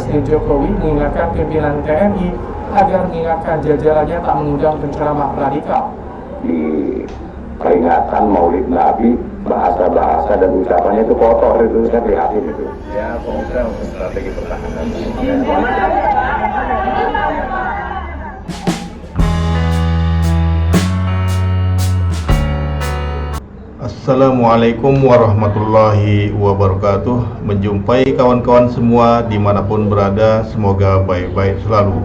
Presiden Jokowi mengingatkan pimpinan TNI agar mengingatkan jajarannya tak mengundang penceramah radikal. Di peringatan Maulid Nabi, bahasa-bahasa dan ucapannya itu kotor, itu saya prihatin itu. Ya, pengusaha untuk strategi pertahanan. Assalamualaikum warahmatullahi wabarakatuh. Menjumpai kawan-kawan semua dimanapun berada, semoga baik-baik selalu.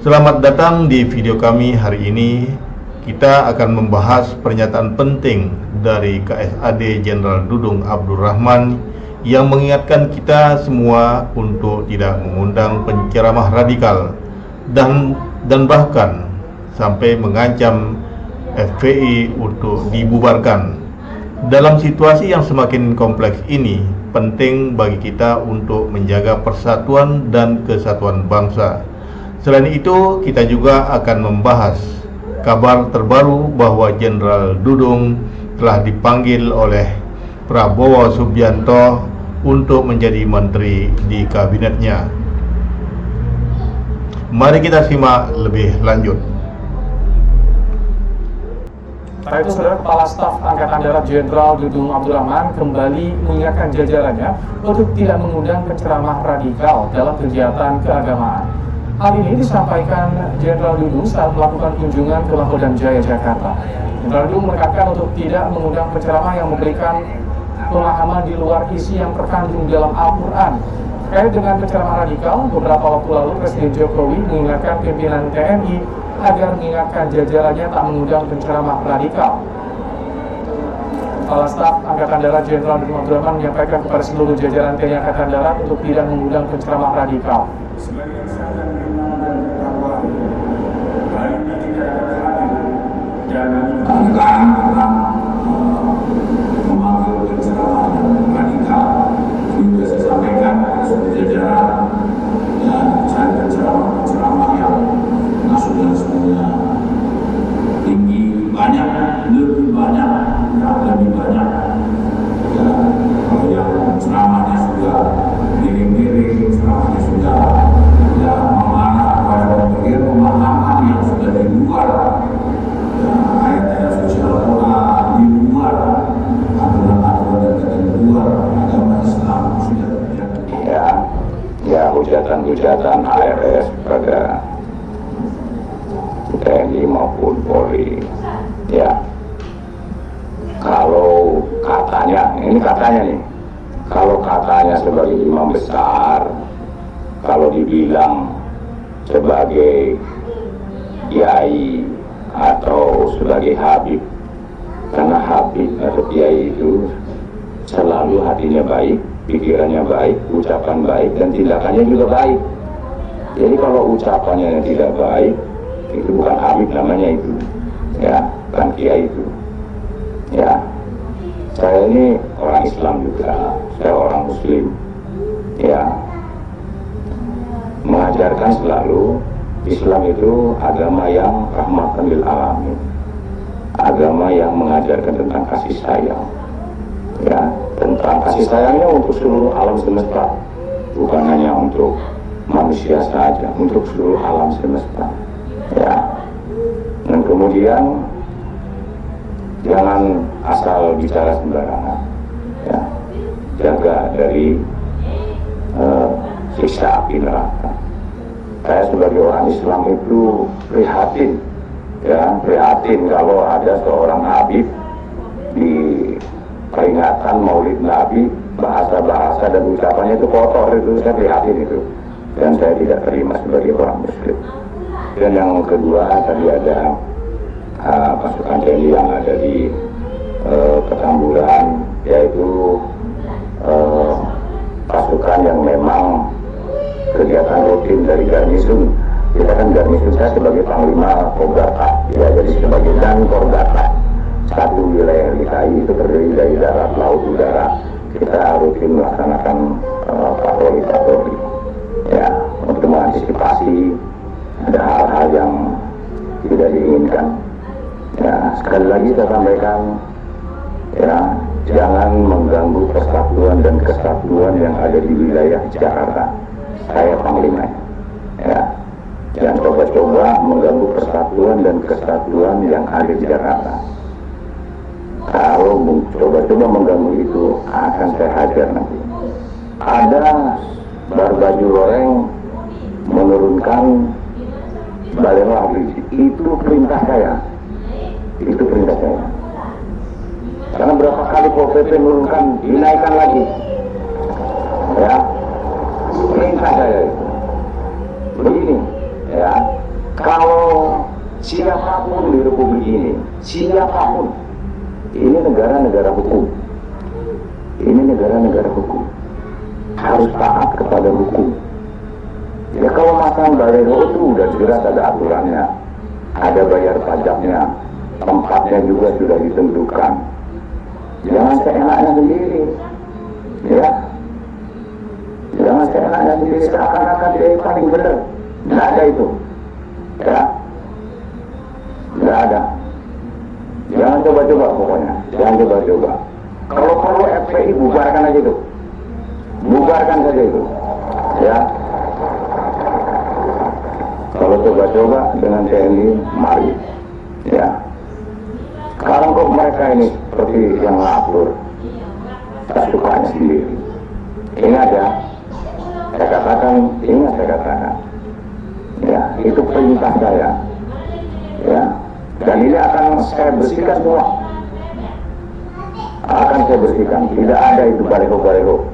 Selamat datang di video kami hari ini. Kita akan membahas pernyataan penting dari KSAD Jenderal Dudung Abdurrahman yang mengingatkan kita semua untuk tidak mengundang penceramah radikal dan bahkan sampai mengancam FPI untuk dibubarkan. Dalam situasi yang semakin kompleks ini, penting bagi kita untuk menjaga persatuan dan kesatuan bangsa. Selain itu, kita juga akan membahas kabar terbaru bahwa Jenderal Dudung telah dipanggil oleh Prabowo Subianto untuk menjadi menteri di kabinetnya. Mari kita simak lebih lanjut. Setelah itu, Saudara, Kepala Staf Angkatan Darat Jenderal Dudung Abdurrahman kembali mengingatkan jajarannya untuk tidak mengundang penceramah radikal dalam kegiatan keagamaan. Hal ini disampaikan Jenderal Dudung saat melakukan kunjungan ke Lahodam Jaya, Jakarta. Jenderal Dudung menekankan untuk tidak mengundang penceramah yang memberikan pemahaman di luar isi yang terkandung dalam Al-Quran. Terkait dengan penceramah radikal, beberapa waktu lalu Presiden Jokowi mengingatkan pimpinan TNI agar mengingatkan jajarannya tak mengundang penceramah radikal. Kepala Staf Angkatan Darat Jenderal Dudung Abdurrahman menyampaikan kepada seluruh jajaran TNI Angkatan Darat untuk tidak mengundang penceramah radikal. Memanggil penceramah radikal, juga saya sampaikan seluruh jajaran dan cari penceramah yang masuk dan semuanya tinggi, banyak, lebih banyak, lebih banyak. Ya, kalau yang ceramahnya sudah miring-miring, ceramahnya sudah ya memanah kepada pemahaman yang sudah di luar ya, ayat-ayat suci Al-Quran, di luar aturan-aturan dan ketentuan agama Islam sudah terjadi. Ya, hujatan-hujatan ARS pada TNI maupun Polri. Ya, kalau katanya, ini katanya nih, kalau katanya sebagai imam besar, kalau dibilang sebagai kiai atau sebagai habib, karena habib atau kiai itu selalu hatinya baik, pikirannya baik, ucapan baik, dan tindakannya juga baik. Jadi kalau ucapannya yang tidak baik, itu bukan habib namanya itu, ya, bukan kiai itu. Ya, saya ini orang Islam juga, saya orang Muslim, ya, mengajarkan selalu Islam itu agama yang rahmatan lil alamin, agama yang mengajarkan tentang kasih sayang, ya, tentang kasih sayangnya untuk seluruh alam semesta, bukan hanya untuk manusia saja, untuk seluruh alam semesta. Ya, dan kemudian jangan asal bicara sembarangan, ya, jaga dari siksa api neraka. Saya sebagai orang Islam itu prihatin, ya, prihatin kalau ada seorang habib di peringatan Maulid Nabi, bahasa-bahasa dan ucapannya itu kotor, itu saya prihatin itu, dan saya tidak terima sebagai orang Muslim. Dan yang kedua, tadi ada pasukan TNI yang ada di Petamburan, yaitu pasukan yang memang kegiatan rutin dari Garnisun. Kita kan Garnisun, saya sebagai Panglima Kogata, ya, jadi sebagai dan Kogata, satu wilayah DKI itu terdiri dari darat, laut, udara. Kita rutin melaksanakan patroli, ya, untuk mengantisipasi ada hal-hal yang tidak diinginkan. Ya, sekali lagi saya sampaikan, ya, jangan mengganggu persatuan dan kesatuan yang ada di wilayah Jakarta. Saya yang ada di Jakarta. Kalau coba-coba mengganggu itu, akan saya hajar nanti. Ada Barbaju Loreng menurunkan balero abrisi. Itu perintah saya. Itu perintah saya. Karena berapa kali Pol PP menurunkan, dinaikkan lagi. Ya, perintah saya itu. Begini, ya, kalau siapapun di Republik ini, siapapun, ini negara-negara hukum. Ini negara-negara hukum. Harus taat kepada hukum. Ya kalau masang balero itu udah jelas ada aturannya, ada bayar pajaknya, tempatnya juga sudah ditentukan. Jangan seenaknya sendiri, ya. Jangan seenaknya sendiri seakan-akan dia paling benar. Tidak ada itu, ya. Tidak ada. Jangan coba-coba pokoknya, jangan coba-coba. Kalau perlu FPI bubarkan aja itu, bubarkan saja itu, ya. Kalau coba-coba dengan TNI, mari, ya. Sekarang kok mereka ini seperti yang ngatur, tak sukanya sendiri. Ingat ya, saya katakan, ya, itu perintah saya, ya. Dan ini akan saya bersihkan semua. Akan saya bersihkan. Tidak ada itu baleho-baleho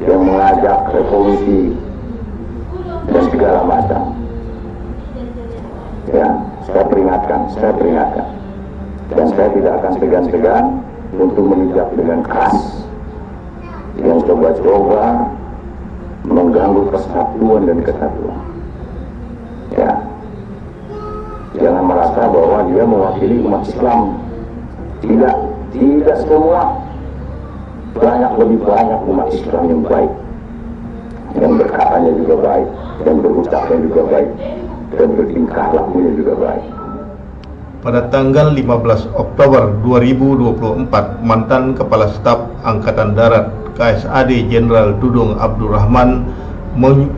yang mengajak revolusi dan segala macam. Ya, saya peringatkan. Dan saya tidak akan segan-segan untuk menindak dengan keras yang coba-coba mengganggu persatuan dan kesatuan. Ya. Jangan merasa bahwa dia mewakili umat Islam. Tidak semua. Lebih banyak umat Islam yang baik, yang berkatanya juga baik, dan berucapnya juga baik, dan bertingkah lakunya juga baik. Pada tanggal 15 Oktober 2024, mantan Kepala Staf Angkatan Darat KSAD Jenderal Dudung Abdurrahman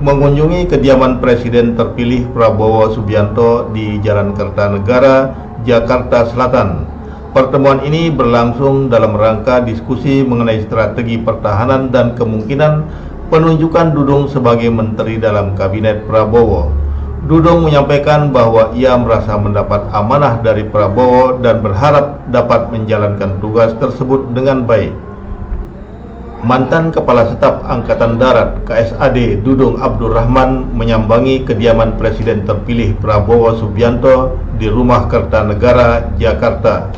mengunjungi kediaman Presiden terpilih Prabowo Subianto di Jalan Kertanegara, Jakarta Selatan. Pertemuan ini berlangsung dalam rangka diskusi mengenai strategi pertahanan dan kemungkinan penunjukan Dudung sebagai menteri dalam kabinet Prabowo. Dudung menyampaikan bahwa ia merasa mendapat amanah dari Prabowo dan berharap dapat menjalankan tugas tersebut dengan baik. Mantan Kepala Staf Angkatan Darat KSAD Dudung Abdurrahman menyambangi kediaman Presiden terpilih Prabowo Subianto di Rumah Kertanegara, Jakarta.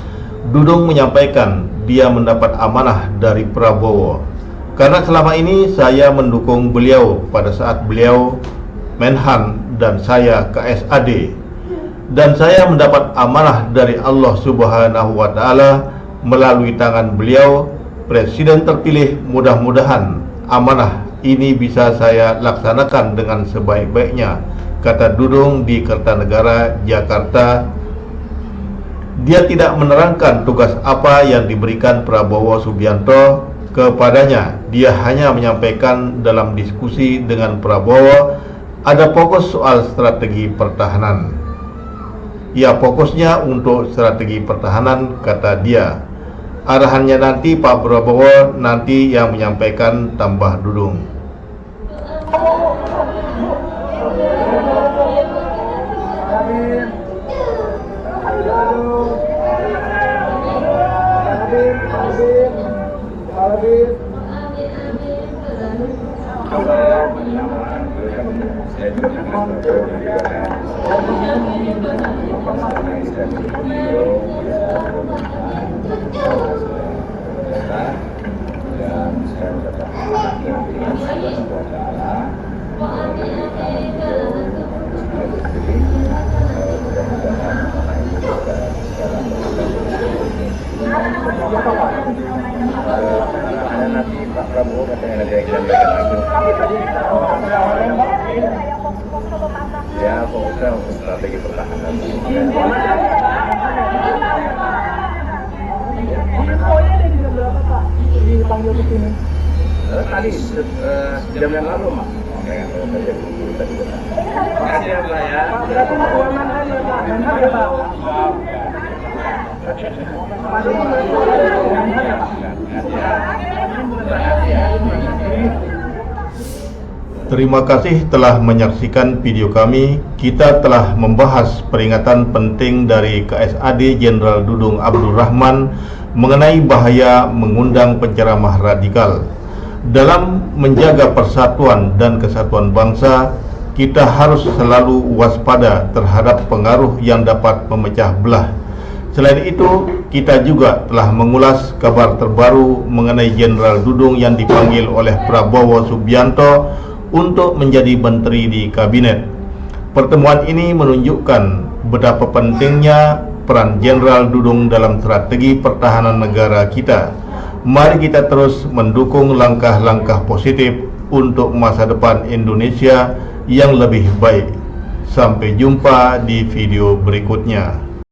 Dudung menyampaikan dia mendapat amanah dari Prabowo. Karena selama ini saya mendukung beliau pada saat beliau Menhan dan saya KSAD. Dan saya mendapat amanah dari Allah Subhanahu wa Ta'ala melalui tangan beliau Presiden terpilih. Mudah-mudahan amanah ini bisa saya laksanakan dengan sebaik-baiknya, kata Dudung di Kertanegara, Jakarta. Dia tidak menerangkan tugas apa yang diberikan Prabowo Subianto kepadanya. Dia hanya menyampaikan dalam diskusi dengan Prabowo ada fokus soal strategi pertahanan. Ya, fokusnya untuk strategi pertahanan, kata dia. Arahannya nanti Pak Prabowo nanti yang menyampaikan, tambah Dudung. Ada nanti Pak Prabowo katanya ada examination lagi. Ya, fokusnya untuk strategi pertahanan. Infonya ada di jam berapa Pak? Dipanggil ke sini? Tadi jam yang lalu, Mak. Oke, kalau saja kita juga. Makasih ya, Pak ya. Berarti mau keuangan hari ya Pak? Benar ya Pak? Terima kasih telah menyaksikan video kami. Kita telah membahas peringatan penting dari KSAD Jenderal Dudung Abdul Rahman mengenai bahaya mengundang penceramah radikal. Dalam menjaga persatuan dan kesatuan bangsa, kita harus selalu waspada terhadap pengaruh yang dapat memecah belah. Selain itu, kita juga telah mengulas kabar terbaru mengenai Jenderal Dudung yang dipanggil oleh Prabowo Subianto untuk menjadi menteri di kabinet. Pertemuan ini menunjukkan betapa pentingnya peran Jenderal Dudung dalam strategi pertahanan negara kita. Mari kita terus mendukung langkah-langkah positif untuk masa depan Indonesia yang lebih baik. Sampai jumpa di video berikutnya.